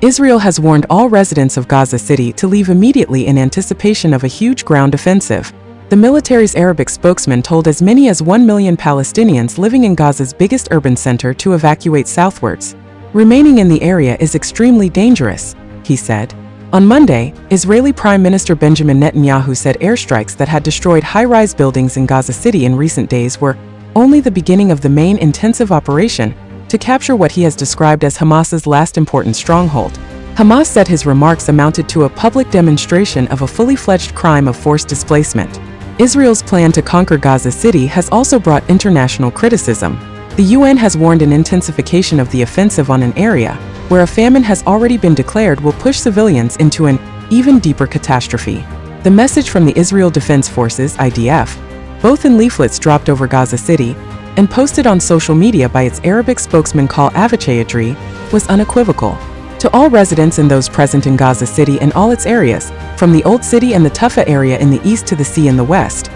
Israel has warned all residents of Gaza City to leave immediately in anticipation of a huge ground offensive. The military's Arabic spokesman told as many as 1 million Palestinians living in Gaza's biggest urban center to evacuate southwards. Remaining in the area is extremely dangerous, he said. On Monday, Israeli Prime Minister Benjamin Netanyahu said airstrikes that had destroyed high-rise buildings in Gaza City in recent days were only the beginning of the main intensive operation to capture what he has described as Hamas's last important stronghold. Hamas said his remarks amounted to a public demonstration of a fully fledged crime of forced displacement. Israel's plan to conquer Gaza City has also brought international criticism. The UN has warned an intensification of the offensive on an area where a famine has already been declared will push civilians into an even deeper catastrophe. The message from the Israel Defense Forces, IDF, both in leaflets dropped over Gaza City and posted on social media by its Arabic spokesman Kal Avachayadri, was unequivocal. To all residents and those present in Gaza City and all its areas, from the Old City and the Tufa area in the east to the sea in the west,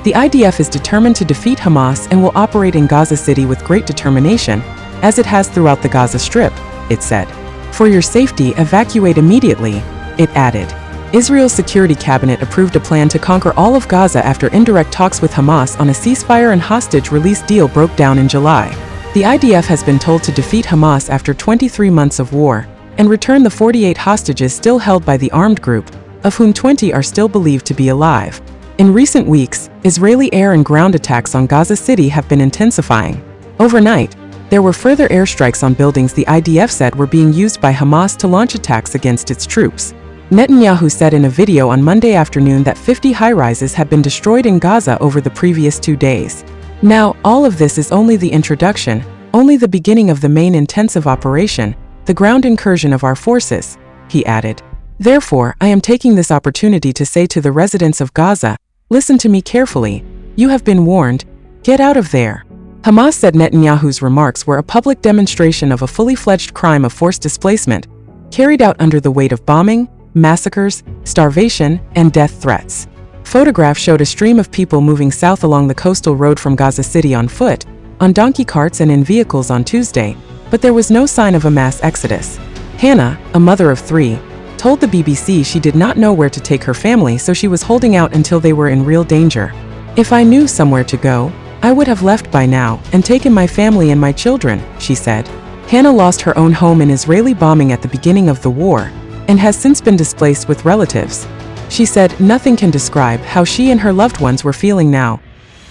the IDF is determined to defeat Hamas and will operate in Gaza City with great determination, as it has throughout the Gaza Strip, it said. For your safety, evacuate immediately, it added. Israel's security cabinet approved a plan to conquer all of Gaza after indirect talks with Hamas on a ceasefire and hostage release deal broke down in July. The IDF has been told to defeat Hamas after 23 months of war and return the 48 hostages still held by the armed group, of whom 20 are still believed to be alive. In recent weeks, Israeli air and ground attacks on Gaza City have been intensifying. Overnight, there were further airstrikes on buildings the IDF said were being used by Hamas to launch attacks against its troops. Netanyahu said in a video on Monday afternoon that 50 high-rises had been destroyed in Gaza over the previous 2 days. Now, all of this is only the introduction, only the beginning of the main intensive operation, the ground incursion of our forces, he added. Therefore, I am taking this opportunity to say to the residents of Gaza, listen to me carefully. You have been warned. Get out of there. Hamas said Netanyahu's remarks were a public demonstration of a fully fledged crime of forced displacement, carried out under the weight of bombing, massacres, starvation, and death threats. Photographs showed a stream of people moving south along the coastal road from Gaza City on foot, on donkey carts and in vehicles on Tuesday, but there was no sign of a mass exodus. Hannah, a mother of 3, told the BBC she did not know where to take her family, so she was holding out until they were in real danger. If I knew somewhere to go, I would have left by now and taken my family and my children, she said. Hannah lost her own home in Israeli bombing at the beginning of the war and has since been displaced with relatives. She said nothing can describe how she and her loved ones were feeling now.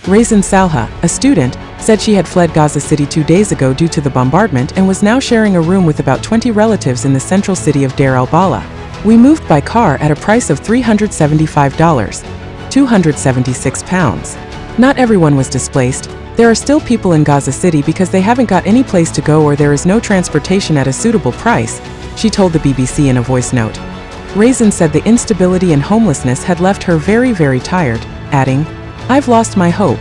Raisin Salha, a student, said she had fled Gaza City 2 days ago due to the bombardment and was now sharing a room with about 20 relatives in the central city of Deir al-Balah. We moved by car at a price of $375, £276. Not everyone was displaced. There are still people in Gaza City because they haven't got any place to go or there is no transportation at a suitable price, she told the BBC in a voice note. Raisin said the instability and homelessness had left her very, very tired, adding, I've lost my hope.